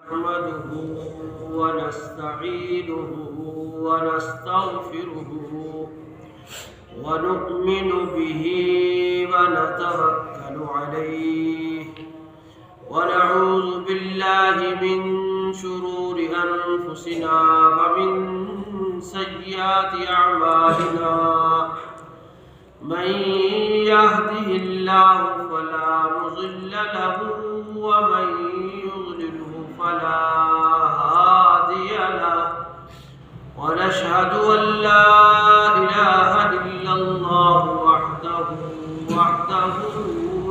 نحمده ونستعينه ونستغفره ونؤمن به ونتوكل عليه ونعوذ بالله من شرور أنفسنا ومن سيئات أعمالنا من يهده الله فلا مضل له ومن يضلله فلا هادي له ونشهد أن لا إله إلا الله وحده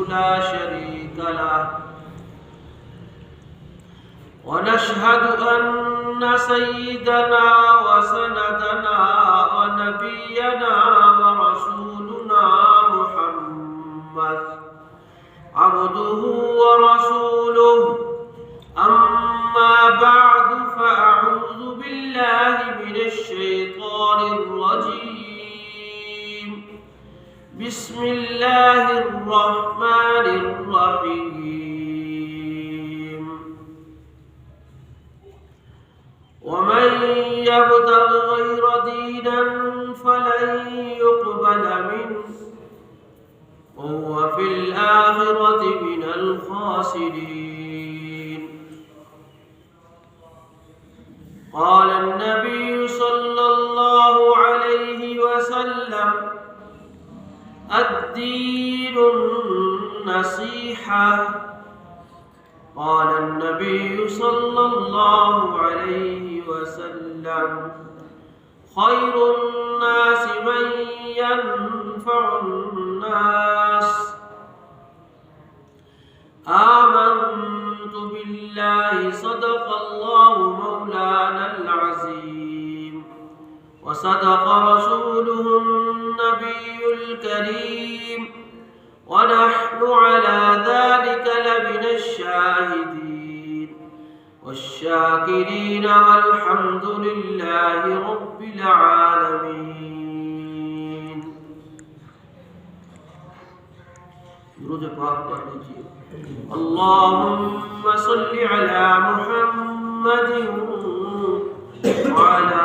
لا شريك له ونشهد أن سيدنا وسندنا ونبينا ورسولنا محمد عبده ورسوله أما بعد فأعوذ بالله من الشيطان الرجيم بسم الله الرحمن الرحيم ومن يبتغ غير دينا فلن يقبل منه وهو في الآخرة من الخاسرين قال النبي صلى الله عليه وسلم الدين النصيحة قال النبي صلى الله عليه وسلم خير الناس من ينفع الناس آمنت بالله صدق الله مولانا العظيم وصدق رسوله النبي الكريم ونحن على ذلك لمن الشاهدين والشاكرين والحمد لله رب العالمين. درود پاک پڑھ لیجیے. اللهم صل على محمد وعلى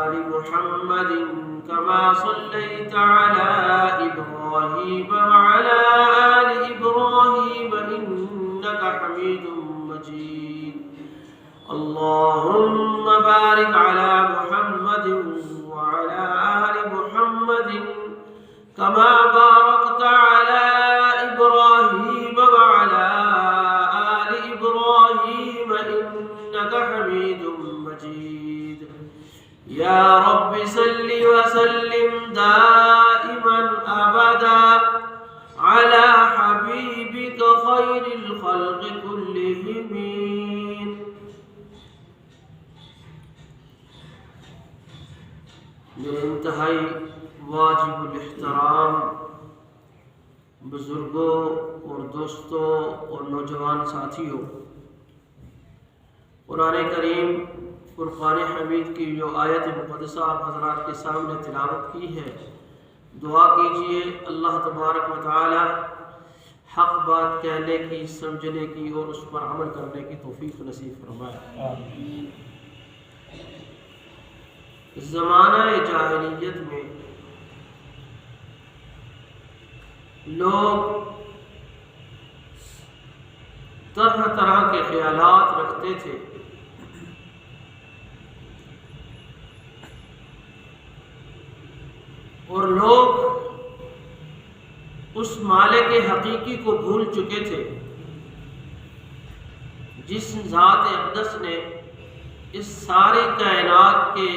آل محمد كما صليت على إبراهيم وعلى آل إبراهيم إنك حميد مجيد. اللهم بارك على محمد وعلى آل محمد كما باركت على إبراهيم وعلى آل إبراهيم إنك حميد مجيد. يا رب صل وسلم دائما أبدا على حبيبك خير الخلق كلهم. میرے انتہائی واجب الاحترام بزرگوں اور دوستوں اور نوجوان ساتھیوں، قرآن کریم فرقان حمید کی جو آیت مقدسہ آپ حضرات کے سامنے تلاوت کی ہے، دعا کیجئے اللہ تبارک و تعالی حق بات کہنے کی، سمجھنے کی اور اس پر عمل کرنے کی توفیق نصیب فرمائے. زمانہ جاہلیت میں لوگ طرح طرح کے خیالات رکھتے تھے. اور لوگ اس مالک حقیقی کو بھول چکے تھے جس ذات اقدس نے اس ساری کائنات کے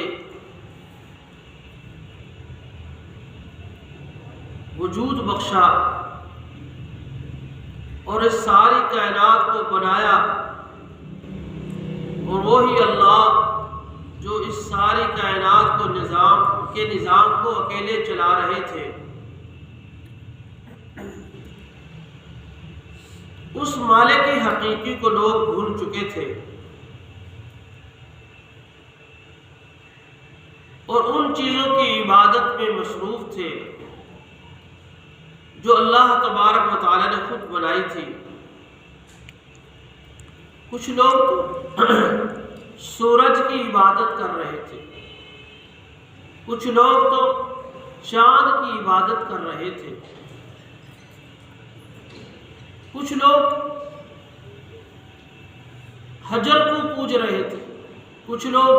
وجود بخشا اور اس ساری کائنات کو بنایا، اور وہی اللہ جو اس ساری کائنات کو نظام کو اکیلے چلا رہے تھے. اس مالک حقیقی کو لوگ بھول چکے تھے اور ان چیزوں کی عبادت میں مصروف تھے جو اللہ تبارک و تعالی نے خود بنائی تھی. کچھ لوگ تو سورج کی عبادت کر رہے تھے، کچھ لوگ تو چاند کی عبادت کر رہے تھے، کچھ لوگ حجر کو پوج رہے تھے، کچھ لوگ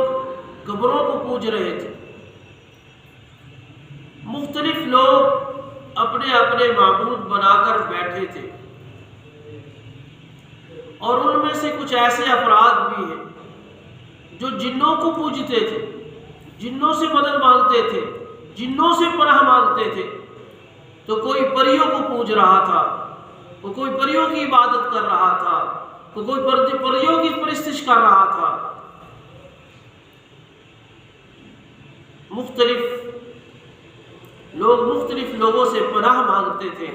قبروں کو پوج رہے تھے۔ مختلف لوگ اپنے اپنے معبود بنا کر بیٹھے تھے، اور ان میں سے کچھ ایسے افراد بھی ہیں جو جنوں کو پوجتے تھے، جنوں سے مدد مانگتے تھے، جنوں سے پناہ مانگتے تھے۔ تو کوئی پریوں کو پوج رہا تھا، کوئی پریوں کی عبادت کر رہا تھا، کوئی پریوں کی پرستش کر رہا تھا۔ مختلف لوگوں سے پناہ مانگتے تھے۔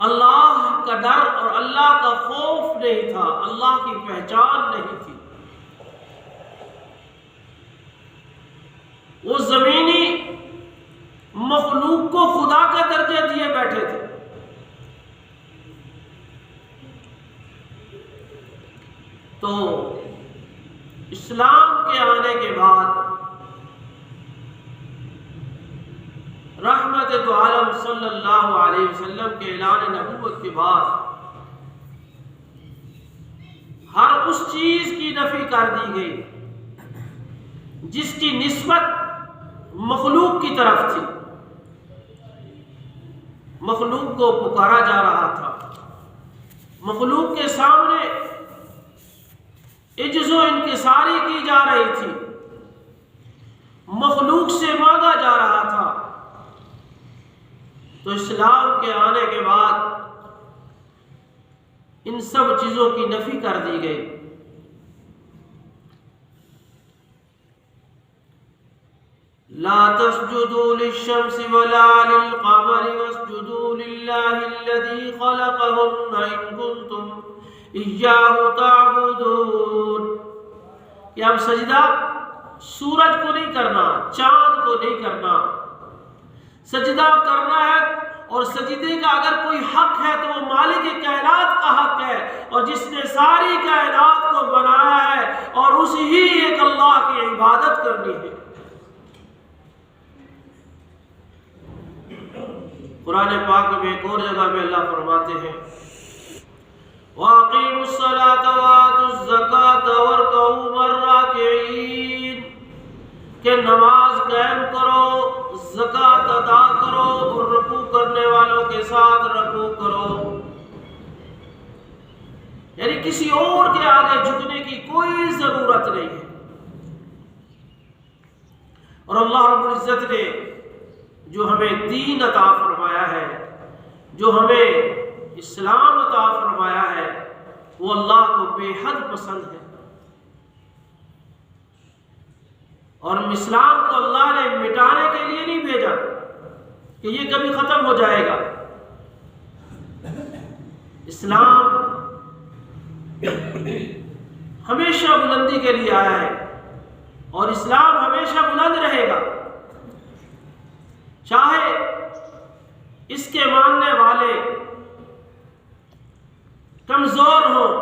اللہ کا ڈر اور اللہ کا خوف نہیں تھا، اللہ کی پہچان نہیں تھی۔ وہ زمینی مخلوق کو خدا کا درجہ دیے بیٹھے تھے۔ تو اسلام کے آنے کے بعد رحمت دو عالم صلی اللہ علیہ وسلم کے اعلان نبوت کے بعد ہر اس چیز کی نفی کر دی گئی جس کی نسبت مخلوق کی طرف تھی۔ مخلوق کو پکارا جا رہا تھا، مخلوق کے سامنے عجز و انکساری کی جا رہی تھی، مخلوق سے مانگا جا رہا تھا۔ تو اسلام کے آنے کے بعد ان سب چیزوں کی نفی کر دی گئی۔ لا تسجدوا للشمس ولا للقمر واسجدوا لله الذي خلقهن إن كنتم إياه تعبدون۔ کہ اب سجدہ سورج کو نہیں کرنا، چاند کو نہیں کرنا، سجدہ کرنا ہے، اور سجدے کا اگر کوئی حق ہے تو وہ مالک کائنات کا حق ہے، اور جس نے ساری کائنات کو بنایا ہے، اور اسی ہی ایک اللہ کی عبادت کرنی ہے۔ قرآن پاک میں ایک اور جگہ میں اللہ فرماتے ہیں وَأَقِيمُوا الصَّلَاةَ وَآتُوا الزَّكَاةَ وَارْكَعُوا مَعَ الرَّاكِعِينَ، کہ نماز قائم کرو، زکوٰۃ ادا کرو، اور رکوع کرنے والوں کے ساتھ رکوع کرو۔ یعنی کسی اور کے آگے جھکنے کی کوئی ضرورت نہیں ہے۔ اور اللہ رب العزت نے جو ہمیں دین عطا فرمایا ہے، جو ہمیں اسلام عطا فرمایا ہے، وہ اللہ کو بے حد پسند ہے۔ اور اسلام کو اللہ نے مٹانے کے لیے نہیں بھیجا کہ یہ کبھی ختم ہو جائے گا۔ اسلام ہمیشہ بلندی کے لیے آیا ہے، اور اسلام ہمیشہ بلند رہے گا، چاہے اس کے ماننے والے کمزور ہوں،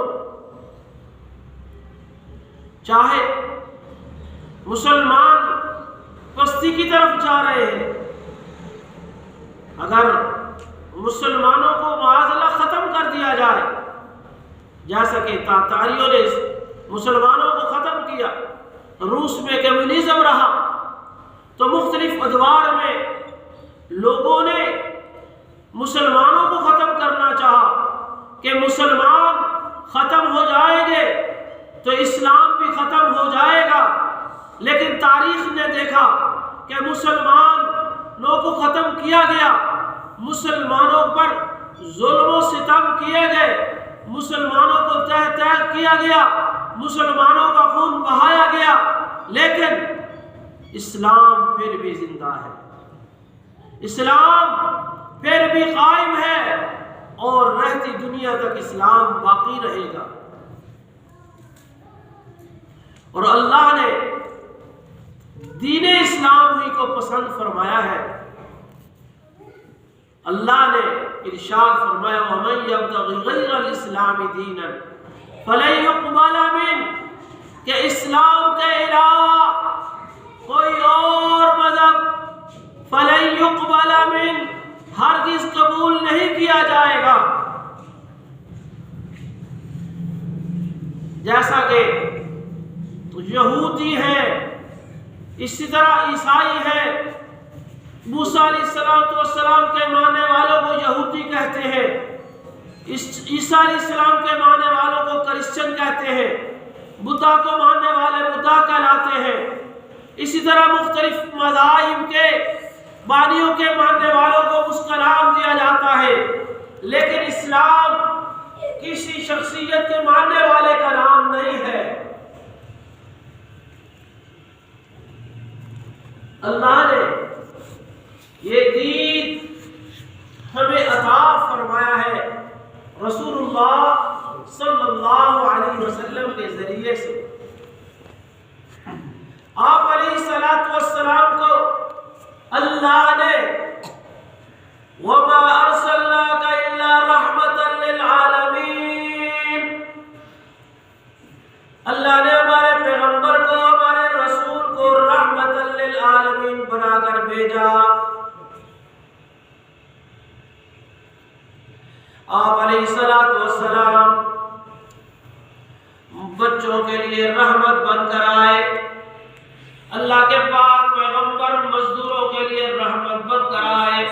چاہے مسلمان پستی کی طرف جا رہے ہیں۔ اگر مسلمانوں کو معاذ اللہ ختم کر دیا جائے، جیسا کہ تاتاریوں نے مسلمانوں کو ختم کیا، روس میں کمیونزم رہا، تو مختلف ادوار میں لوگوں نے مسلمانوں کو ختم کرنا چاہا کہ مسلمان ختم ہو جائیں گے تو اسلام بھی ختم ہو جائے گا۔ لیکن تاریخ نے دیکھا کہ مسلمانوں کو ختم کیا گیا، مسلمانوں پر ظلم و ستم کیے گئے، مسلمانوں کو تہ تہ کیا گیا، مسلمانوں کا خون بہایا گیا، لیکن اسلام پھر بھی زندہ ہے، اسلام پھر بھی قائم ہے، اور رہتی دنیا تک اسلام باقی رہے گا۔ اور اللہ نے دین اسلام ہی کو پسند فرمایا ہے۔ اللہ نے ارشاد فرمایا وَمَن يَبْتَغِ غَيْرَ الْإِسْلَامِ دِينًا فَلَن يُقْبَلَ مِنْهُ، کہ اسلام کے علاوہ کوئی اور مذہب فَلَن يُقْبَلَ مِنْهُ، ہرگز قبول نہیں کیا جائے گا. جیسا کہ یہودی ہے، اسی طرح عیسائی ہے. موسیٰ علیہ السلام کے ماننے والوں کو یہودی کہتے ہیں، عیسیٰ علیہ السلام کے ماننے والوں کو کرسچن کہتے ہیں، بدھا کو ماننے والے بدھا کہلاتے ہیں. اسی طرح مختلف مذاہب کے بانیوں کے ماننے والوں کو اس کا نام دیا جاتا ہے، لیکن اسلام کسی شخصیت کے ماننے والے کا نام نہیں ہے. اللہ نے یہ دین ہمیں عطا فرمایا ہے رسول اللہ صلی اللہ علیہ وسلم کے ذریعے سے. آپ علیہ السلام کو اللہ نے وَمَا أَرْسَلْنَاكَ إِلَّا رَحْمَةً لِلْعَالَمِينَ، اللہ نے ہمارے پیغمبر کو، ہمارے رسول کو رحمۃ للعالمین بنا کر بھیجا. آپ علیہ السلام بچوں کے لیے رحمت بن کر آئے. اللہ کے پاک پیغمبر مزدوروں کے لیے رحمت بن کر آئے.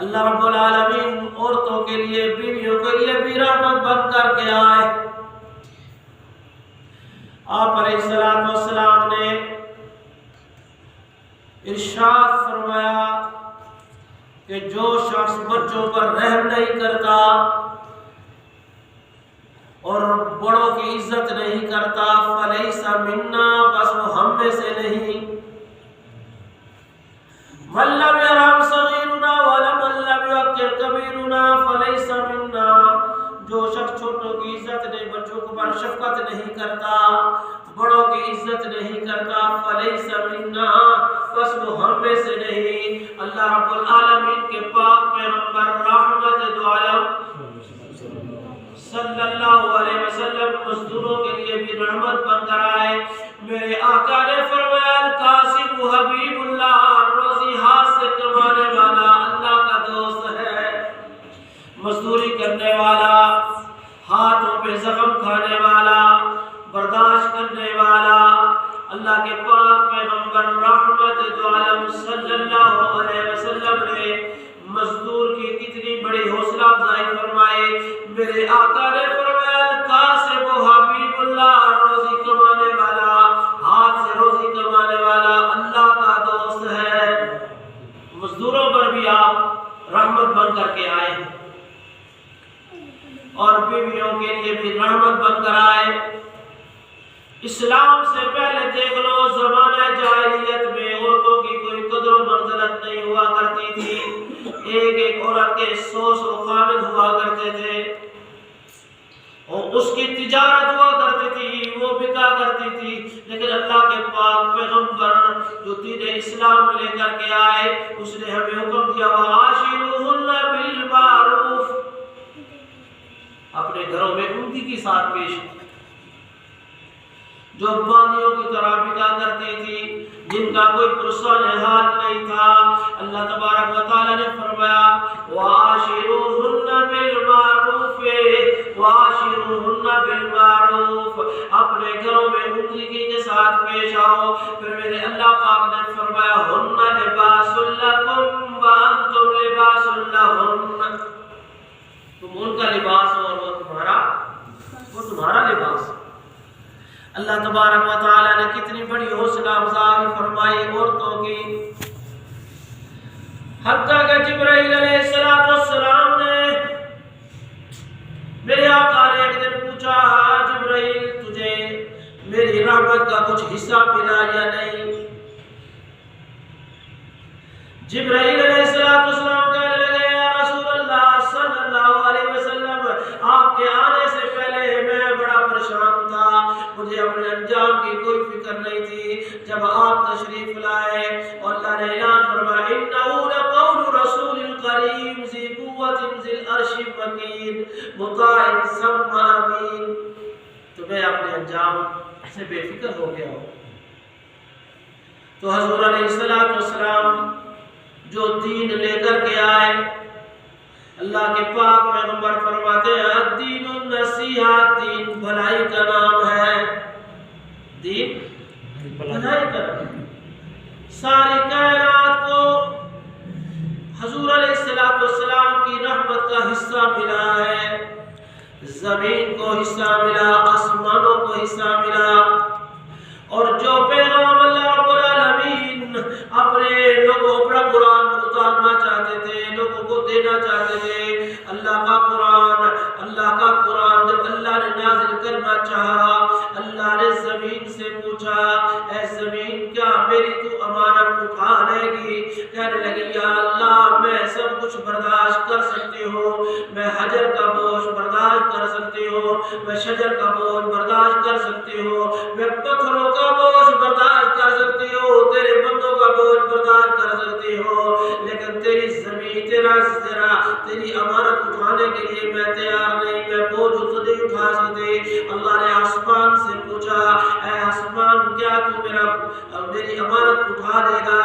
اللہ رب العالمین عورتوں کے لیے، بیویوں کے لیے بھی رحمت بن کر کے آئے. آپ علیہ السلام نے ارشاد فرمایا کہ جو شخص بچوں پر رحم نہیں کرتا اور بڑوں کی عزت نہیں کرتا فلیس منا، بس وہ ہم میں سے نہیں. من لم يرحم صغیرنا ومن لم يوقر کبیرنا فلیس منا، جو شخص چھوٹوں کی عزت نہیں، بچوں کو پر شفقت نہیں کرتا، بڑوں کی عزت نہیں کرتا فلیس منا، بس وہ ہم میں سے نہیں. اللہ رب العالمین کے پاک پیغمبر رحمت دو عالم صلی اللہ علیہ وسلم مزدوروں کے لیے بھی رحمت بن کر آئے. میرے آقا نے فرمایا القاسم حبیب اللہ، روزی ہاتھ سے کمانے والا اللہ کا دوست ہے، مزدوری کرنے والا، ہاتھوں پہ زخم کھانے والا، برداشت کرنے والا. اللہ کے پاک پیغمبر رحمت دو عالم صلی اللہ علیہ وسلم نے مزدور کی کتنی بڑی حوصلہ افزائی فرمائے. میرے آقا نے فرمایا القاسم حبیب اللہ، روزی کمانے والا، ہاتھ سے روزی کمانے والا اللہ کا دوست ہے. مزدوروں پر بھی آپ رحمت بن کر کے آئے اور بیویوں کے لیے بھی رحمت بن کر آئے. اسلام سے پہلے دیکھ لو زمانہ جاہلیت میں عورتوں کی کوئی قدر و منزلت نہیں ہوا کرتی تھی. ایک ایک عورت کے 100 خامد ہوا کرتے تھے اور اس کی تجارت ہوا کرتی تھی، وہ بکا کرتی تھی. لیکن اللہ کے پاک پیغمبر جو دین اسلام لے کر کے آئے، اس نے ہمیں حکم دیا وَعَاشِرُوهُنَّ بِالْمَعْرُوفِ، اپنے گھروں میں عمدگی کے ساتھ پیش. جو باندیوں کی طرح بکا کرتی تھی، جن کا کوئی پرسان حال نہیں تھا، اللہ تبارک و تعالی نے فرمایا وَعَاشِرُوهُنَّ بِالْمَعْرُوفِ، وَعَاشِرُوهُنَّ بِالْمَعْرُوفِ، اپنے گھروں میں عمدگی کے ساتھ پیش آؤ. پھر میرے اللہ پاک نے فرمایا هُنَّ لِبَاسٌ لَكُمْ وَأَنْتُمْ لِبَاسٌ لَهُنَّ، تم ان کا لباس ہو اور وہ تمہارا لباس. اللہ تبارک و تعالی نے کتنی بڑی حوصلہ افزائی فرمائی عورتوں کی. حتیٰ کہ جبرائیل علیہ السلام نے میرے آقا نے ایک دن پوچھا جبرائیل تجھے میری رحمت کا کچھ حصہ ملا یا نہیں؟ جبرائیل علیہ السلام کہنے لگے یا رسول اللہ صلی اللہ علیہ وسلم، آپ کے آنے سے پہلے میں بڑا پریشان تھا، مجھے اپنے انجام کی کوئی فکر نہیں تھی. جب آپ تشریف لائے اور اللہ نے اعلان فرمایا مطاع ثم امین۔ تو میں اپنے انجام سے بے فکر ہو گیا ہوں۔ تو حضور علیہ السلام جو دین لے کر کے آئے، اللہ کے پاک پیغمبر فرماتے ہیں الدین النصیحہ، دین بھلائی کا نام ہے، دین بھلائی کا نام ہے۔ ساری کائنات کو حضور علیہ السلام کی رحمت کا حصہ ملا ہے، زمین کو حصہ ملا، آسمانوں کو حصہ ملا، اور جو پیغام اللہ رب العالمین اپنے لوگوں پر قرآن اتارنا چاہتے تھے، لوگوں کو دینا چاہتے تھے، اللہ کا قرآن جب اللہ نے نازل کرنا چاہا، اللہ نے زمین سے پوچھا اے زمین کیا میری تو امانت اٹھا لے گی؟ کہنے لگی یا اللہ میں سب کچھ برداشت کر سکتی ہوں، میں حجر کا بوجھ برداشت کر سکتی ہوں، میں شجر کا بوجھ برداشت کر سکتی ہوں، میں پتھروں کا بوجھ برداشت کر سکتی ہوں، تیرے بندوں کا بوجھ برداشت کر سکتی ہوں، لیکن تیری زمین تیری امانت اٹھانے کے لیے میں تیار نہیں، میں بوجھ نہیں اٹھا سکتی۔ اللہ نے آسمان سے پوچھا اے آسمان کیا تو میری امانت اٹھا لے گا؟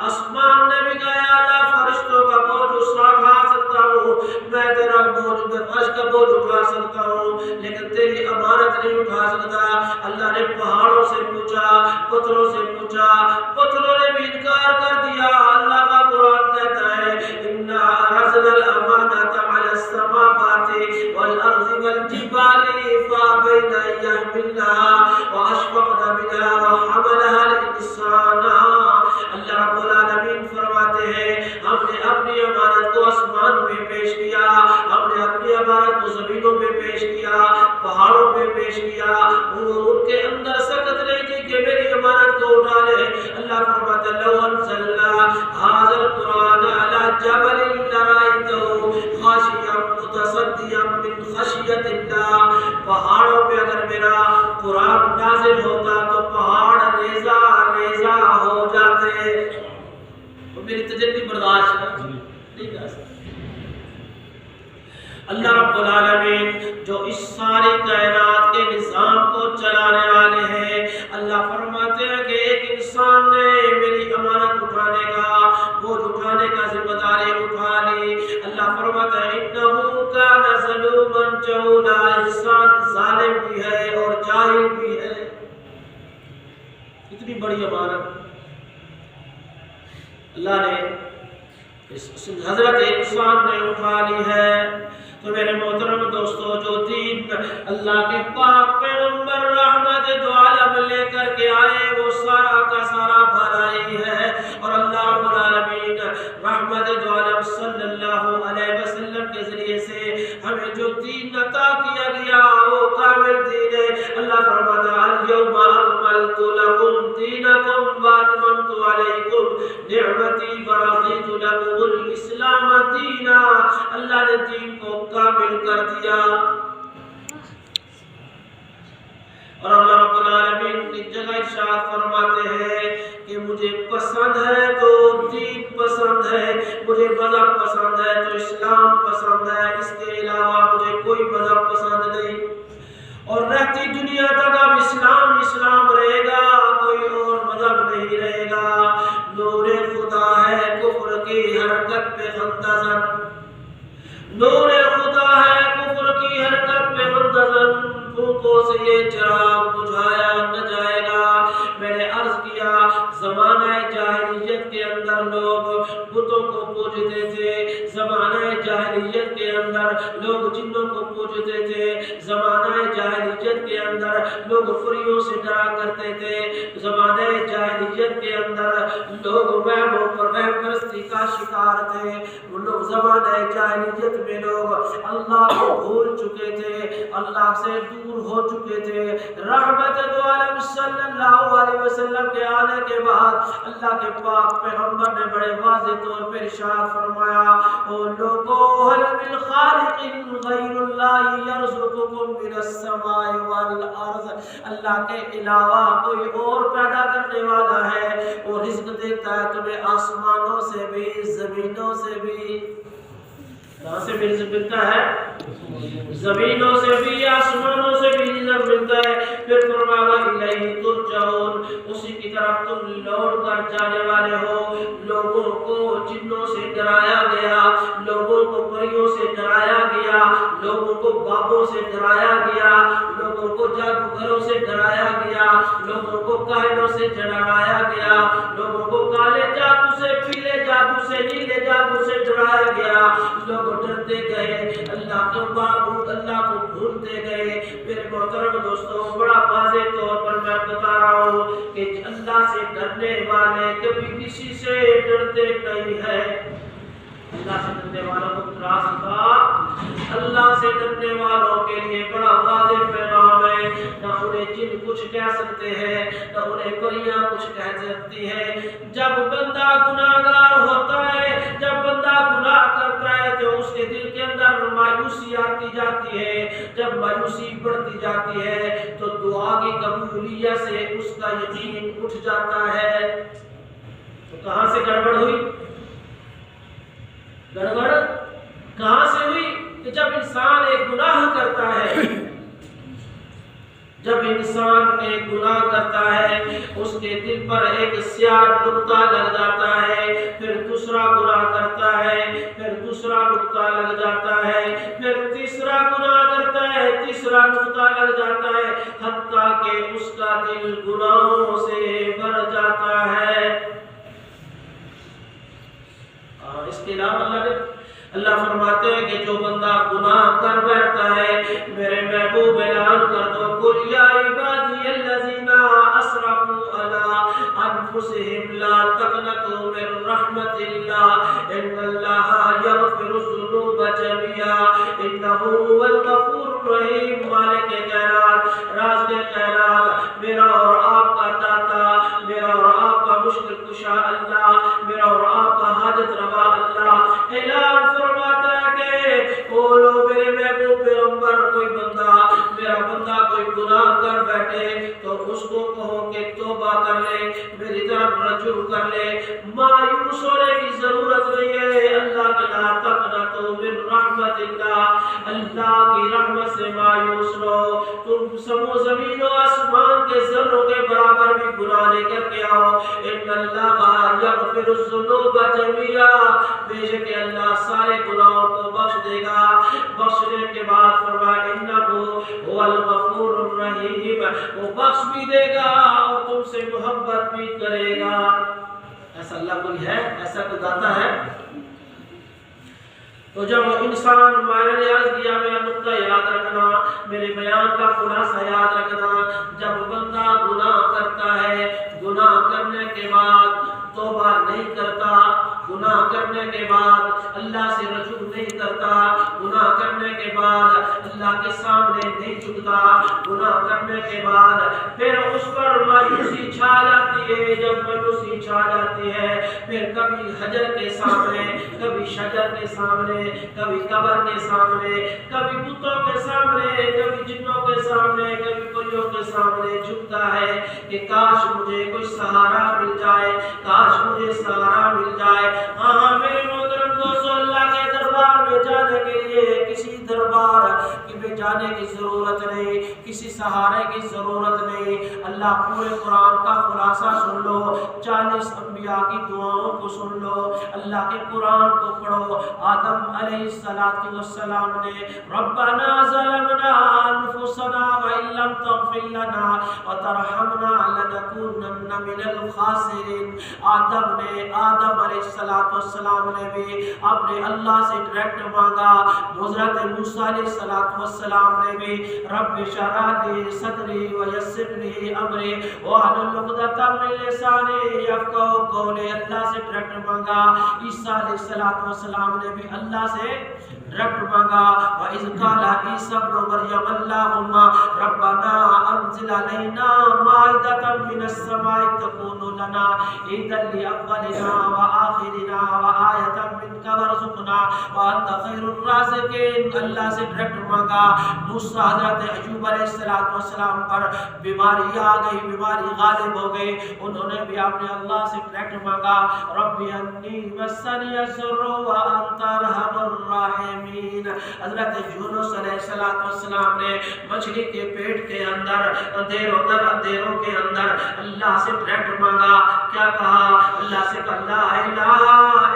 آسمان نے بھی کہا یا اللہ فرشتوں کا بوجھ اٹھا سکتا ہوں، میں تیرا بوجھ میں فرش کا بوجھ اٹھا سکتا ہوں، لیکن تیری امانت نہیں اٹھا سکتا۔ اللہ نے پہاڑوں سے پوچھا، پتھروں سے پوچھا، پتھروں نے بھی انکار کر دیا۔ اللہ کا قرآن کہتا ہے اِنَّا عَرَضْنَا الْأَمَانَةَ عَلَى السَّمَاوَاتِ وَالْأَرْضِ وَالْجِبَالِ فَأَبَيْنَ أَن يَحْمِلْنَهَا وَأَشْفَقْنَ مِنْهَا وَحَمَلَهَا الْإِنسَانُ۔ اللہ رب العالمین فرماتے ہیں ہم نے اپنی امانت کو آسمان پہ پیش کیا، ہم نے اپنی امانت کو زمینوں پہ پیش کیا، پہاڑوں پہ پیش کیا، ان کے اندر سکت نہیں تھی کہ میری امانت کو اٹھا لے۔ اللہ فرماتا ہے لو انزلنا هذا القرآن على جبل لرأيته خاشعا متصدعا من خشیۃ اللہ۔ پہاڑوں پہ اگر میرا قرآن نازل ہوتا تو پہاڑ ریزہ ریزہ ہو جاتے، تو میری تجلی برداشت نہیں کر سکتی۔ اللہ رب العالمین جو اس ساری کائنات کے نظام کو چلانے والے ہیں، اللہ فرماتے ہیں کہ ایک انسان نے میری امانت اٹھانے کا بوجھ اٹھانے کا ذمہ داری اٹھا لی۔ اللہ فرماتا ہے انہ کان ظلوما جہولا، انسان ظالم بھی ہے اور جاہل بھی ہے۔ اتنی بڑی امانت اللہ نے حضرت انسان نے اٹھا لی ہے۔ تو میرے محترم دوستو جو دین اللہ کے پاک پیغمبر رحمت دو عالم لے کر کے آئے وہ سارا کا سارا بھلائی ہے، اور اللہ رب العالمین رحمت دو عالم صلی اللہ علیہ وسلم کے ذریعے سے ہمیں جو دین عطا کیا گیا وہ کامل دین ہے۔ اللہ فرماتا ہے اليوم اکملت لکم دینکم واتممت علیکم نعمتی ورضیت لکم الاسلام دینا۔ اللہ نے دین کو کامل کر دیا، اور اللہ رب العالمین کی جگہ ارشاد فرماتے ہیں کہ مجھے پسند ہے تو دین پسند ہے، مجھے مذہب پسند ہے تو اسلام پسند ہے، اس کے علاوہ مجھے کوئی مذہب پسند نہیں، اور رہتی دنیا تک اب اسلام اسلام رہے گا، کوئی اور مذہب نہیں رہے گا۔ نور خدا ہے کفر کی حرکت پہ منتظم، نور خدا ہے کفر کی حرکت پہ منتظم، پھوکوں سے یہ چراغ بجھایا نہ جائے گا۔ میں نے عرض کیا زمانہ جاہلیت کے اندر لوگ بتوں کو پوجتے تھے، زمانہ جاہلیت کے اندر لوگ جنوں کو پوجتے تھے، زمانہ جاہلیت کے اندر لوگ پریوں سے ڈرا کرتے تھے، زمانہ جاہلیت کے اندر لوگ وہموں پر وہم پرستی کا شکار تھے، لوگ زمانہ جاہلیت میں لوگ اللہ کو بھول چکے تھے، اللہ سے دور ہو چکے تھے۔ رحمت دو عالم صلی اللہ علیہ وسلم کے آنے کے بعد اللہ کے پاک پیغمبر نے بڑے واضح طور پر ارشاد فرمایا او لوگو هل من خالق غیر اللہ یرزقکم من السماء والارض، اللہ کے علاوہ کوئی اور پیدا کرنے والا ہے، وہ رزق دیتا ہے تمہیں آسمانوں سے بھی زمینوں سے بھی۔ کہاں سے بھی رزق ملتا ہے؟ زمینوں سے بھی آسمانوں سے بھی رزق ملتا ہے. پھر فرمایا الیہ ترجعون، اسی کی طرف تم لوٹ کر جانے والے ہو. لوگوں کو جنوں سے ڈرایا گیا، لوگوں کو پریوں سے ڈرایا گیا، لوگوں کو بابوں سے ڈرایا گیا، لوگوں کو جادوگروں سے ڈرایا گیا، لوگوں کو کاہنوں سے ڈرایا گیا، لوگوں کو کالے جادو سے، پیلے جادو سے، نیلے جادو سے ڈرایا گیا. لوگ ڈرتے گئے، اللہ کو معبود، اللہ کو بھولتے گئے. میرے محترم دوستوں، بڑا واضح طور پر میں بتا رہا ہوں کہ اللہ سے ڈرنے والے کبھی کسی سے ڈرتے نہیں ہیں. اللہ سے ڈرنے والوں کو راستہ، اللہ سے ڈرنے والوں کے لیے بڑا واضح پیغام ہے. نہ انہیں جن کچھ کہہ سکتے ہیں، نہ انہیں پریاں کچھ کہہ سکتی ہیں. جب بندہ گناہگار ہوتا ہے، جب بندہ گناہ کرتا ہے تو اس کے دل کے اندر مایوسی آتی جاتی ہے. جب مایوسی بڑھتی جاتی ہے تو دعا کی قبولیت سے اس کا یقین اٹھ جاتا ہے. تو کہاں سے گڑبڑ ہوئی؟ گڑبڑ کہاں سے ہوئی؟ کہ جب انسان ایک گناہ کرتا ہے، جب انسان ایک گناہ کرتا ہے اس کے دل پر ایک سیاہ نقطہ لگ جاتا ہے. پھر دوسرا گناہ کرتا ہے، پھر دوسرا نقطہ لگ جاتا ہے، پھر تیسرا گناہ کرتا ہے، تیسرا نقطہ لگ جاتا ہے، حتیٰ کہ اس کا دل گناہوں سے بھر جاتا ہے. اور اس کے علاوہ اللہ فرماتے ہیں کہ جو بندہ گناہ کر بیٹھتا ہے، میرے محبوب اعلان کر دو، قل یا عبادی الذین اسرفوا علی انفسہم لا تقنطوا من رحمت اللہ ان اللہ یغفر الذنوب جميعا انہ هو الغفور الرحیم. مالک کائنات، رازق کائنات، میرا اور آپ کا داتا، میرا اور آپ کا مشکل کشا اللہ، میرا اور آپ کا حاجت روا اللہ اعلان فرماتا ہے کہ بولو میرے محبوب پیغمبر، کوئی بندہ، میرا بندہ کوئی گناہ کر بیٹھے تو اس کو کہو کہ توبہ کر لے، میری طرف رجوع کر لے. مایوس ہونے کی ضرورت نہیں ہے. اللہ کے لا تقنطوا من رحمت اللہ، اللہ کی رحمت سے مایوس رہو. تم سمو زمین و آسمان کے ذروں کے برابر بھی گناہ لے کر کے آؤ. ان اللہ یغفر الذنوب جميعا، بے شک اللہ سارے گناہوں کو بخش دے گا. بخشنے کے بعد فرمایا انہ هو الغفور الرحیم، وہ بخش بھی دے گا اور تم سے محبت بھی کرے گا. ایسا اللہ کوئی ہے؟ ایسا کوئی داتا ہے؟ تو جب انسان، میں نے عرض کیا، میرا نقطہ یاد رکھنا، میرے بیان کا خلاصہ یاد رکھنا، جب بندہ گناہ کرتا ہے، گناہ کرنے کے بعد توبہ نہیں کرتا، گناہ کرنے کے بعد اللہ سے رجوع نہیں کرتا، گناہ کرنے کے بعد اللہ کے سامنے نہیں جھکتا، گناہ کرنے کے بعد پھر اس پر مایوسی چھا جاتی ہے. جب مایوسی چھا جاتی ہے پھر کبھی حجر کے سامنے، کبھی شجر کے سامنے، کبھی قبر کے سامنے، کبھی بتوں کے سامنے، کبھی جنوں کے سامنے، کبھی پریوں کے سامنے جھکتا ہے کہ کاش مجھے کوئی سہارا مل جائے، کاش مجھے سہارا مل جائے. ہاں میرے محترم دوستو، اللہ کے دربار میں جانے کے لیے کسی دربار میں جانے کی ضرورت نہیں، کسی سہارے کی ضرورت نہیں. اللہ پورے قرآن کا خلاصہ سن لو، 40 انبیاء کی دعاؤں کو سن لو، اللہ کے قرآن کو پڑھو. آدم علیہ السلام نے ربنا ظلمنا انفسنا وان لم تغفر لنا وترحمنا لنكونن من الخاسرین. آدم علیہ السلام نے بھی اپنے اللہ سے ڈائریکٹ مانگا. حضرت موسیٰ علیہ السلام نے بھی رب اشرح لی صدری ویسر لی امری واحلل عقدۃ من لسانی یفقهوا قولی، اللہ سے ڈائریکٹ مانگا. عیسیٰ علیہ السلام نے بھی اللہ سے ڈائریکٹ مانگا. وَإِذْ قَالَ عِيسَىٰ عیسی ابن مریم اللہم ربنا انزل علینا مائدۃ من السماء تکون لنا عیدا لأولنا وآخرنا وآیۃ منک وارزقنا وانت خیر الرازقین۔ اللہ سے ڈائریکٹ مانگا۔ دوسرا حضرت ایوب علیہ السلام پر بیماری آ گئی، بیماری غالب ہو گئی، انہوں نے بھی اپنے اللہ سے ڈائریکٹ مانگا ربی انی مسنی الضر وانت ارحم الراحمین۔ حضرت یونس علیہ السلام نے مچھلی کے پیٹ کے اندر اندھیروں کے اندر اللہ سے ڈائریکٹ مانگا، کیا کہا؟ اللہ سے کہا لا الہ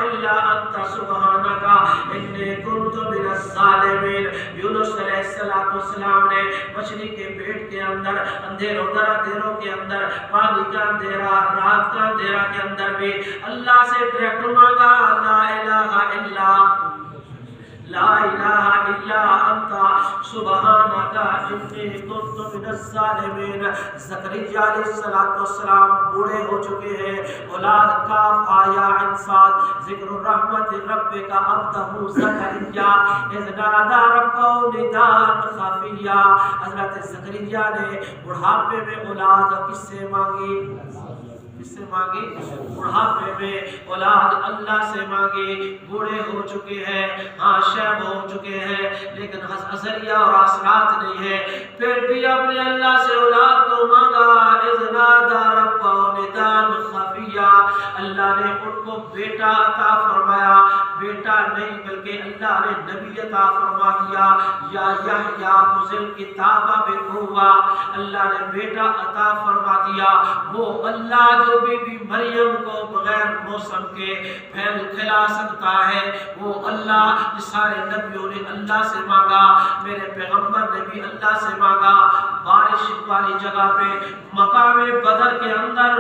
الا انت سبحانک انی کنت من الظالمین۔ یونس علیہ السلام نے مچھلی کے پیٹ کے اندر اندھیروں کے اندر، پانی کا اندھیرا، رات کا اندھیرا کے اندر بھی اللہ سے ڈائریکٹ مانگا لا الہ الا انت سبحانک انی کنت من الظالمین۔ زکریا علیہ السلام بوڑھے ہو چکے ہیں، اولاد کاف آیا انصاد، ذکر الرحمت ربک عبدہ زکریا اذ نادى ربہ نداء خفیا۔ حضرت زکریا نے بڑھاپے میں اولاد کس سے مانگی؟ بڑھاپے میں اولاد اللہ سے مانگی۔ بوڑھے ہو چکے ہیں، ہاں شیب ہو چکے ہیں، لیکن ازلیہ اور آثرات نہیں ہے، پھر بھی اپنے اللہ سے اولاد کو مانگا۔ اذ نادى ربہ نداء خفیا، اللہ نے ان کو بیٹا عطا فرمایا، بیٹا نہیں بلکہ اللہ نے نبی عطا فرما دیا۔ یا یحییٰ خذ الکتاب بقوہ، اللہ نے بیٹا عطا فرما دیا۔ وہ اللہ جو بی بی مریم کو بغیر موسم کے پھیل کھلا سکتا ہے، وہ اللہ سارے نبیوں نے اللہ سے مانگا، میرے پیغمبر نے بھی اللہ سے مانگا۔ بارش والی جگہ پہ مقام بدر کے اندر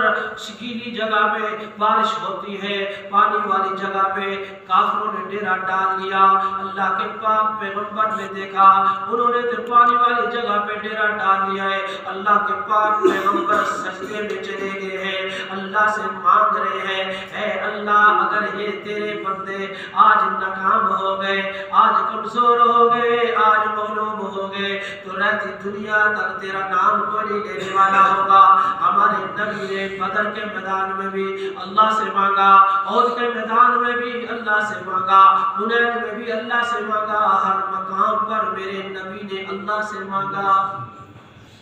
شکیلی جگہ پہ بارش ہوتی ہے، پانی والی جگہ پہ کافروں نے ڈیرا ڈال لیا۔ اللہ کے پاک پیغمبر نے دیکھا انہوں نے تو پانی والی جگہ پہ ڈیرا ڈال لیا ہے، اللہ کے پاک پیغمبر سجدے میں چلے گئے ہیں، اللہ سے مانگ رہے ہیں اے اللہ اگر یہ تیرے بندے آج ناکام ہو گئے، آج کمزور ہو گئے، آج مغلوب ہو گئے، تو رہتی دنیا تک تیرا نام کوئی لینے والا ہوگا۔ ہمارے نبی نے بدر کے میدان میں بھی اللہ سے مانگا، احد کے میدان میں بھی اللہ سے مانگا، حنین میں بھی اللہ سے مانگا، ہر مقام پر میرے نبی نے اللہ سے مانگا۔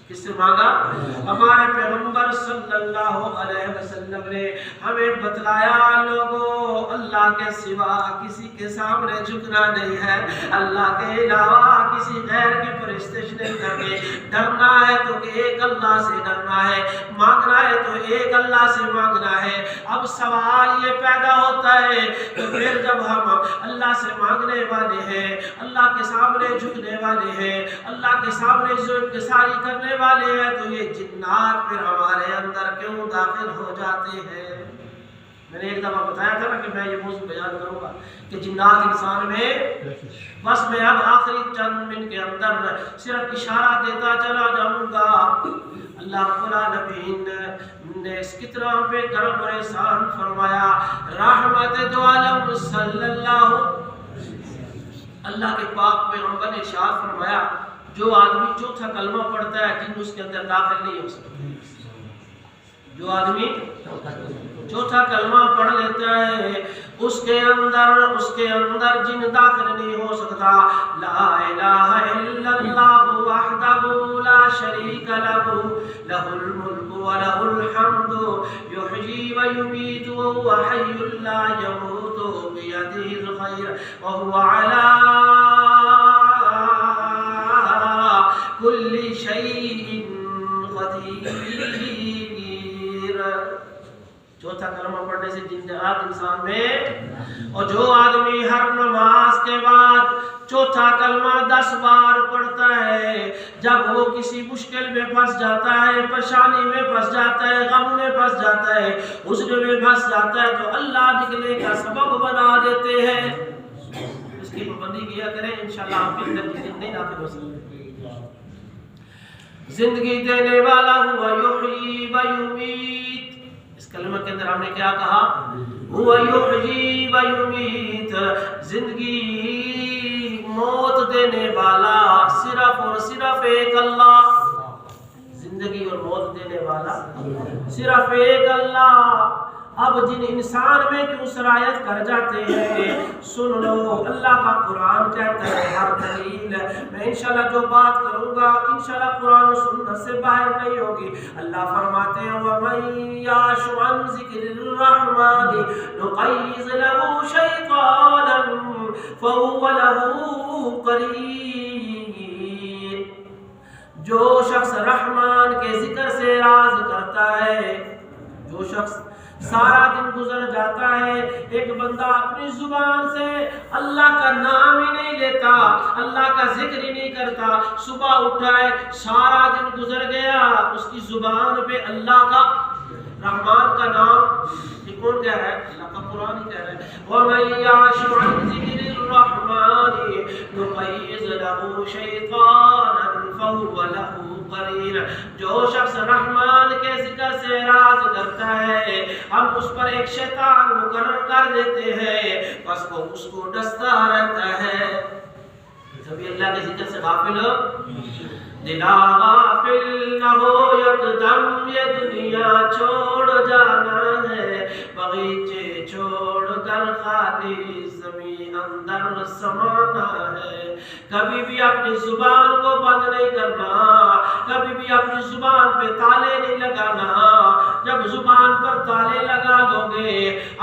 کس سے مانگا؟ ہمارے پیغمبر صلی اللہ علیہ وسلم نے ہمیں بتلایا لوگوں اللہ کے سوا کسی کے سامنے جھکنا نہیں ہے، اللہ کے علاوہ کسی غیر کی پرستش نہیں کرنی، ڈرنا ہے تو ایک اللہ سے ڈرنا ہے، مانگنا ہے تو ایک اللہ سے مانگنا ہے۔ اب سوال یہ پیدا ہوتا ہے کہ پھر جب ہم اللہ سے مانگنے والے ہیں، اللہ کے سامنے جھکنے والے ہیں، اللہ کے سامنے انکساری کرنے والے ہیں، تو یہ جنات پھر ہمارے اندر کیوں داخل ہو جاتے ہیں؟ میں نے ایک دفعہ بتایا تھا نا کہ میں یہ موضوع بیان کروں گا کہ جنات انسان میں، بس میں اب آخری چند منٹ کے اندر صرف اشارہ دیتا چلا جاؤں گا۔ اللہ رب العالمین نے اس کی طرح پہ کرم اور احسان فرمایا، رحمت دو عالم صلی اللہ کے پاک پیغمبر نے ارشاد فرمایا جو آدمی چوتھا کلمہ پڑھتا ہے جن اس کے اندر داخل نہیں ہو سکتا۔ جو آدمی چوتھا کلمہ پڑھ لیتا ہے اس کے اندر جن داخل نہیں ہو سکتا۔ لا الہ الا اللہ وحدہ لا شریک لہ لہ الملک ولہ الحمد یحیی ویمیت وہو حی لا یموت بیدہ الخیر وہو علی کل شیء قدیر۔ چوتھا کلمہ پڑھنے سے جنات انسان میں، اور جو آدمی ہر نماز کے بعد چوتھا کلمہ 10 بار پڑھتا ہے، جب وہ کسی مشکل میں پھنس جاتا ہے، پریشانی میں پھنس جاتا ہے، غم میں پھنس جاتا ہے، حزن میں پھنس جاتا ہے، تو اللہ نکلنے کا سبب بنا دیتے ہیں۔ اس کی پابندی کیا کریں، انشاءاللہ آپ کے اندر جن نہیں داخل ہو سکتے۔ زندگی دینے والا ہوا یحیی و یمیت، اس کلمہ کے اندر ہم نے کیا کہا؟ ہوا یحیی و یمیت، زندگی موت دینے والا صرف صرف ایک اللہ، زندگی اور موت دینے والا صرف ایک اللہ۔ اب جن انسان میں کیوں سرایت کر جاتے ہیں، سن لو اللہ کا قرآن کہتا ہے ہر دلیل میں انشاءاللہ جو بات کروں گا انشاءاللہ قرآن و سنت سے باہر نہیں ہوگی۔ اللہ فرماتے ہیں وَمَن يَعْشُ عَن ذِكْرِ الرَّحْمَنِ نُقَيِّضْ لَهُ شَيْطَانًا فَهُوَ لَهُ قَرِينٌ۔ جو شخص رحمان کے ذکر سے راز کرتا ہے، جو شخص سارا دن گزر جاتا ہے، ایک بندہ اپنی زبان سے اللہ کا نام ہی نہیں لیتا، اللہ کا ذکر ہی نہیں کرتا، صبح اٹھا ہے سارا دن گزر گیا اس کی زبان پہ اللہ کا رحمان کا نام، یہ کون کہہ رہا ہے؟ اللہ کا قرآن ہی کہہ رہا ہے وَمَن يَعْشُ عَن ذِكْرِ الرَّحْمَنِ نُقَيِّضْ لَهُ شَيْطَانًا فَهُوَ لَهُ قَرِينٌ۔ جو شخص رحمان کے ذکر سے راز کرتا ہے ہم اس پر ایک شیطان مقرر کر دیتے ہیں، بس وہ اس کو ڈستا رہتا ہے۔ کبھی اللہ کے ذکر سے غافل ہو، دلا غافل نہ ہو، یکدم یہ دنیا چھوڑ جانا ہے، باغیچے چھوڑ کر خالی زمین اندر سمانا ہے۔ کبھی بھی اپنی زبان کو بند نہیں کرنا، کبھی بھی اپنی زبان پہ تالے نہیں لگانا۔ جب زبان پر تالے لگا لو گے،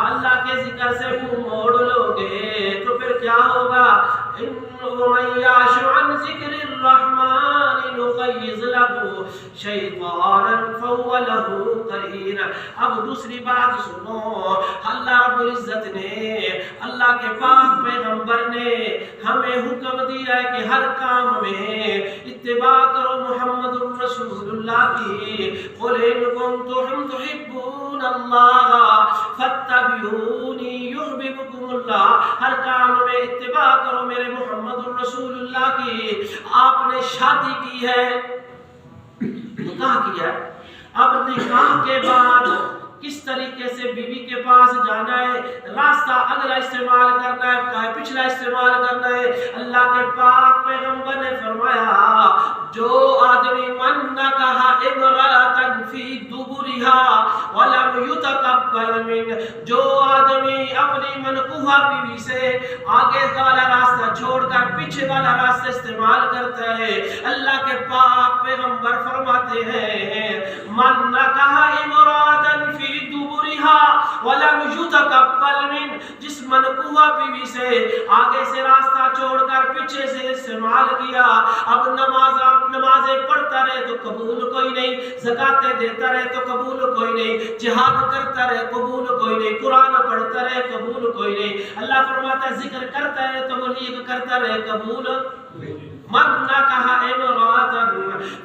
اللہ کے ذکر سے منہ موڑ لو گے تو پھر کیا ہوگا؟ وَمَن يَعْشُ عَن ذِكْرِ الرَّحْمَنِ نُقَيِّضْ لَهُ شَيْطَانًا فَهُوَ لَهُ قَرِينٌ۔ اب دوسری بات سنو، اللہ رب العزت نے، اللہ کے پاک پیغمبر نے ہمیں حکم دیا ہے کہ ہر کام میں اتباع کرو محمد رسول اللہ کی۔ قُلْ إِن كُنتُمْ تُحِبُّونَ اللَّهَ فَاتَّبِعُونِي يُحْبِبْكُمُ اللَّهُ۔ ہر کام میں اتباع کرو میرے محمد رسول اللہ کی۔ آپ نے شادی کی ہے، نکاح کیا ہے، اب نکاح کے بعد کس طریقے سے بیوی کے پاس جانا ہے، راستہ اگلا استعمال کرنا ہے، پچھلا استعمال کرنا ہے۔ اللہ کے پاک پیغمبر نے فرمایا جو آدمی من نکاح امرأة فی دبرها ولم یتقبل من، جو آدمی اپنی منکوحہ بیوی سے آگے والا راستہ چھوڑ کر پیچھے والا راستہ استعمال کرتا ہے، اللہ کے پاک پیغمبر فرماتے ہیں من نکاح امرأة فی دبرها ولم یتقبل من، جس منکوحہ بیوی سے آگے سے راستہ چھوڑ کر پیچھے سے استعمال کیا، اب نمازیں پڑھتا رہے تو قبول کوئی نہیں، زکاتیں دیتا رہے تو قبول کوئی نہیں، جہاد کرتا رہے قبول کوئی نہیں، قرآن پڑھتا رہے قبول کوئی نہیں، اللہ فرماتا ہے ذکر کرتا رہے تبلیغ کرتا رہے قبول من نکاح امرأة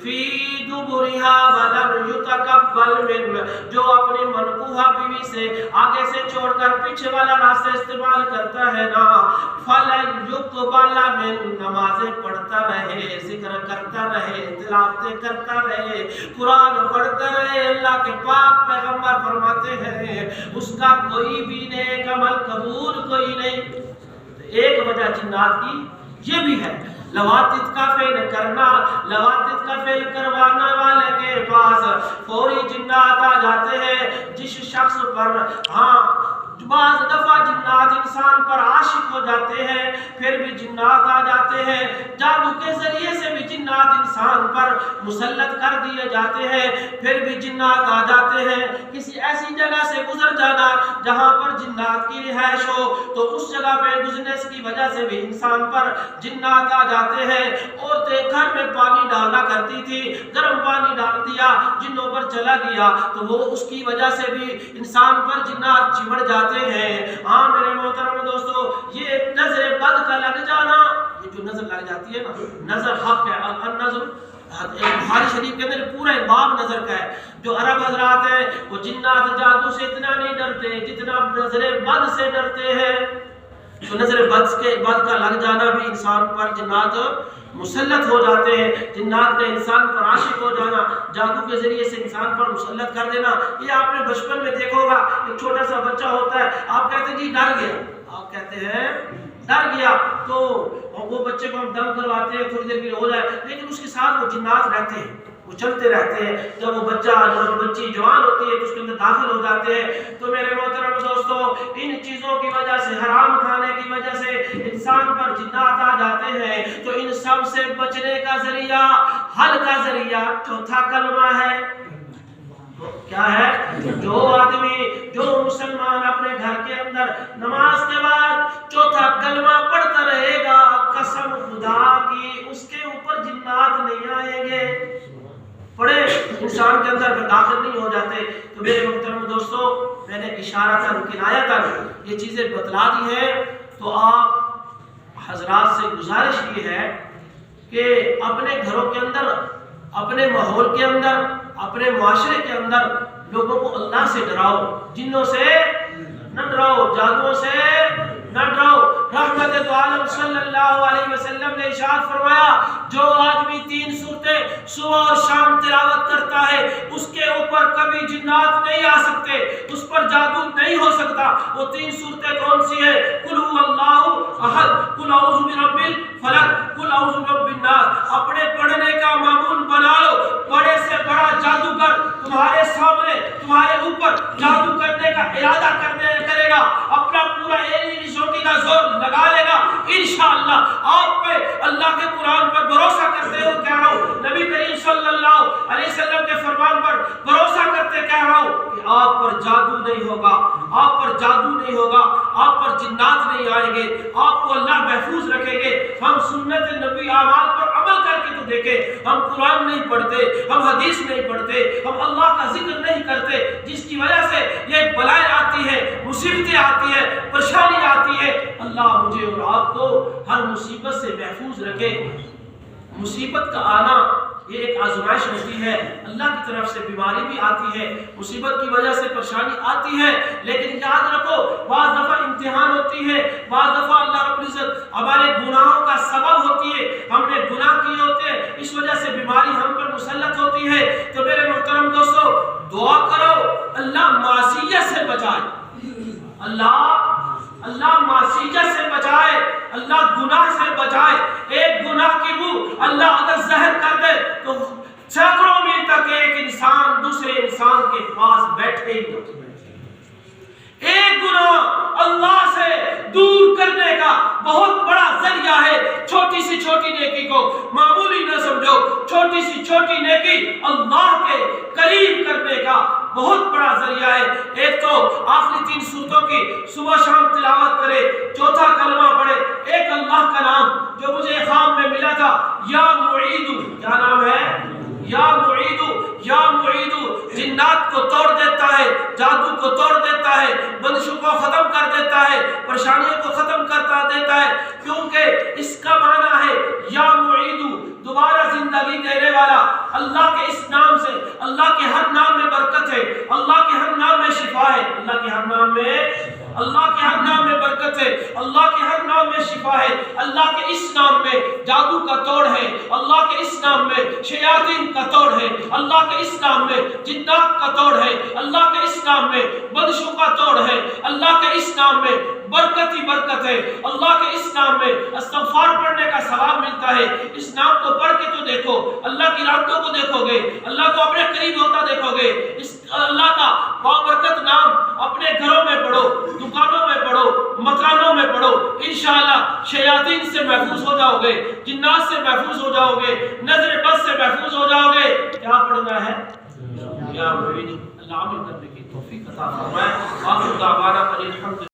فی دبرها ولم یتقبل من، جو اپنی منکوحہ بیوی سے آگے سے چھوڑ کر پیچھے والا راستہ استعمال کرتا ہے نا، فلن یقبل من، نمازیں پڑھتا رہے، ذکر کرتا رہے، تلاوتیں کرتا رہے، قرآن پڑھتا رہے، اللہ کے پاک پیغمبر فرماتے ہیں اس کا کوئی بھی نیک عمل قبول کوئی نہیں۔ ایک وجہ جنات کی یہ بھی ہے، لواتت کا فعل کرنا، لواتت کا فعل کروانا والے کے پاس فوری جنات آ جاتے ہیں۔ جس شخص پر بعض دفعہ جنات انسان پر عاشق ہو جاتے ہیں، پھر بھی جنات آ جاتے ہیں، جادو کے ذریعے سے بھی جنات انسان پر مسلط کر دیے جاتے ہیں، پھر بھی جنات آ جاتے ہیں۔ کسی ایسی جگہ سے گزر جانا جہاں پر جنات کی رہائش ہو تو اس جگہ پہ گزرنے کی وجہ سے بھی انسان پر جنات آ جاتے ہیں۔ عورتیں گھر میں پانی ڈالا کرتی تھی، گرم پانی ڈال دیا، جنوں پر چلا گیا تو وہ اس کی وجہ سے بھی انسان پر جنات چمڑ جاتے ہیں۔ ہاں میرے محترم دوستو، یہ نظر بد کا لگ جانا، یہ جو نظر لگ جاتی ہے نا، نظر حق ہے، النظر بخاری شریف کے اندر پورا باب نظر کا ہے۔ جو عرب حضرات ہیں وہ جنات جادو سے اتنا نہیں ڈرتے جتنا نظر بد سے ڈرتے ہیں۔ تو نظر بد کا لگ جانا بھی انسان پر جنات مسلط ہو جاتے ہیں، جنات کا انسان پر عاشق ہو جانا، جادو کے ذریعے سے انسان پر مسلط کر دینا۔ یہ آپ نے بچپن میں دیکھا ہوگا، ایک چھوٹا سا بچہ ہوتا ہے، آپ کہتے ہیں جی ڈر گیا، آپ کہتے ہیں ڈر گیا تو وہ بچے کو ہم دم کرواتے ہیں تھوڑی دیر کے لیے ہو جائے، لیکن اس کے ساتھ وہ جنات رہتے ہیں، وہ چلتے رہتے ہیں. جب وہ بچی جوان ہوتی ہے تو اس کے اندر داخل ہو جاتے ہیں. تو میرے محترم دوستو، ان چیزوں کی وجہ سے، حرام کھانے کی وجہ سے انسان پر جنات آ جاتے ہیں. تو ان سب سے بچنے کا ذریعہ، حل کا ذریعہ چوتھا کلمہ ہے. کیا ہے؟ جو آدمی، جو مسلمان اپنے گھر کے اندر نماز کے بعد چوتھا کلمہ پڑھتا رہے گا، قسم خدا کی اس کے اوپر جنات نہیں آئیں گے. پڑھے انسان کے اندر داخل نہیں ہو جاتے. تو میرے محترم دوستو، میں نے اشارتاً کنایتاً یہ چیزیں بتلا دی ہیں. تو آپ حضرات سے گزارش یہ ہے کہ اپنے گھروں کے اندر، اپنے ماحول کے اندر، اپنے معاشرے کے اندر لوگوں کو اللہ سے ڈراؤ. جنوں سے نہ ڈراؤ، جادوؤں سے نہ ڈراؤ. رحمت دو عالم صلی اللہ علیہ وسلم نے ارشاد فرمایا، جو آدمی 3 سورتیں صبح اور شام تلاوت کرتا ہے اس کے اوپر کبھی جنات نہیں آ سکتے، اس پر جادو نہیں ہو سکتا. وہ 3 سورتیں کون سی ہیں؟ قل هو اللہ احد، قل اعوذ برب الفلق، قل اعوذ برب الناس. اپنے پڑھنے کا معمول بنا لو. بڑے سے بڑا جادوگر تمہارے سامنے، تمہارے اوپر جادو کرنے کا ارادہ کرے گا، اپنا پورا ایلی سوٹی کا زور لگا لے گا، انشاءاللہ آپ پہ اللہ کے قرآن پر بھروسہ کرتے ہوئے کہہ رہا ہوں، نبی کریم صلی اللہ علیہ وسلم کے فرمان پر بھروسہ کرتے کہہ رہا ہوں کہ آپ پر جادو نہیں ہوگا، آپ پر جادو نہیں ہوگا، آپ پر جنات نہیں آئیں گے، آپ کو اللہ محفوظ رکھیں گے. ہم سنت نبی اعمال پر عمل کر کے تو دیکھیں. ہم قرآن نہیں پڑھتے، ہم حدیث نہیں پڑھتے، ہم اللہ کا ذکر نہیں کرتے، جس کی وجہ سے یہ بلائیں آتی ہیں، مصیبتیں آتی ہیں، پریشانی آتی ہے. اللہ مجھے اور آپ کو ہر مصیبت سے محفوظ رکھے. مصیبت کا آنا یہ ایک آزمائش ہوتی ہے. اللہ کی طرف سے بیماری بھی آتی ہے، مصیبت کی وجہ سے پریشانی آتی ہے، لیکن یاد رکھو بعض دفعہ امتحان ہوتی ہے، بعض دفعہ اللہ رب العزت ہمارے گناہوں کا سبب ہوتی ہے. ہم نے گناہ کیے ہوتے ہیں، اس وجہ سے بیماری ہم پر مسلط ہوتی ہے. تو میرے محترم دوستو، دعا کرو اللہ معصیت سے بچائے، اللہ معصیت سے بچائے، اللہ گناہ سے بچائے. ایک گناہ کی بو اللہ اگر زہر کر دے تو سینکڑوں میل تک ایک انسان دوسرے انسان کے پاس بیٹھے ہی نہ. ایک گناہ اللہ سے دور کرنے کا بہت بڑا ذریعہ ہے. چھوٹی سی چھوٹی نیکی کو معمولی نہ سمجھو. چھوٹی سی چھوٹی نیکی اللہ کے قریب کرنے کا بہت بڑا ذریعہ ہے. ایک تو آخری 3 سورتوں کی صبح شام تلاوت کرے، چوتھا کلمہ پڑھے. ایک اللہ کا نام جو مجھے خواب میں ملا تھا، یا معید. کیا نام ہے؟ یا معید. یا معید جنات کو توڑ دیتا ہے، جادو کو توڑ دیتا ہے، بندشوں کو ختم کر دیتا ہے، پریشانیوں کو ختم کرتا دیتا ہے. کیونکہ اس کا معنی ہے یا معید، دوبارہ زندگی دینے والا. اللہ کے اس نام سے، اللہ کے ہر نام میں برکت ہے، اللہ کے ہر نام میں شفا ہے، اللہ کے ہر نام میں، اللہ کے ہر نام میں برکت ہے، اللہ کے ہر نام میں شفا ہے. اللہ کے اس نام میں جادو کا توڑ ہے، اللہ کے اس نام میں شیاطین کا توڑ ہے، اللہ کے اس نام میں جنات کا توڑ ہے، اللہ کے اس نام میں بدشوں کا توڑ ہے، اللہ کے اس نام میں برکت ہی برکت ہے. اللہ کے اس نام میں استغفار پڑھنے کا ثواب ملتا ہے. اس نام کو پڑھ کے تو دیکھو، اللہ کی رحمتوں کو دیکھو گے، اللہ کو اپنے قریب ہوتا دیکھو گے. اس اللہ کا بابرکت نام اپنے گھروں میں پڑھو، دکانوں میں پڑھو، مکانوں میں پڑھو. انشاءاللہ شیاطین سے محفوظ ہو جاؤ گے، جنات سے محفوظ ہو جاؤ گے، نظر بد سے محفوظ ہو جاؤ گے. کیا پڑھنا ہے؟ یا معید. اللہ عمل کرنے کی توفیق عطا فرمائے. آخر دعوانا الحمد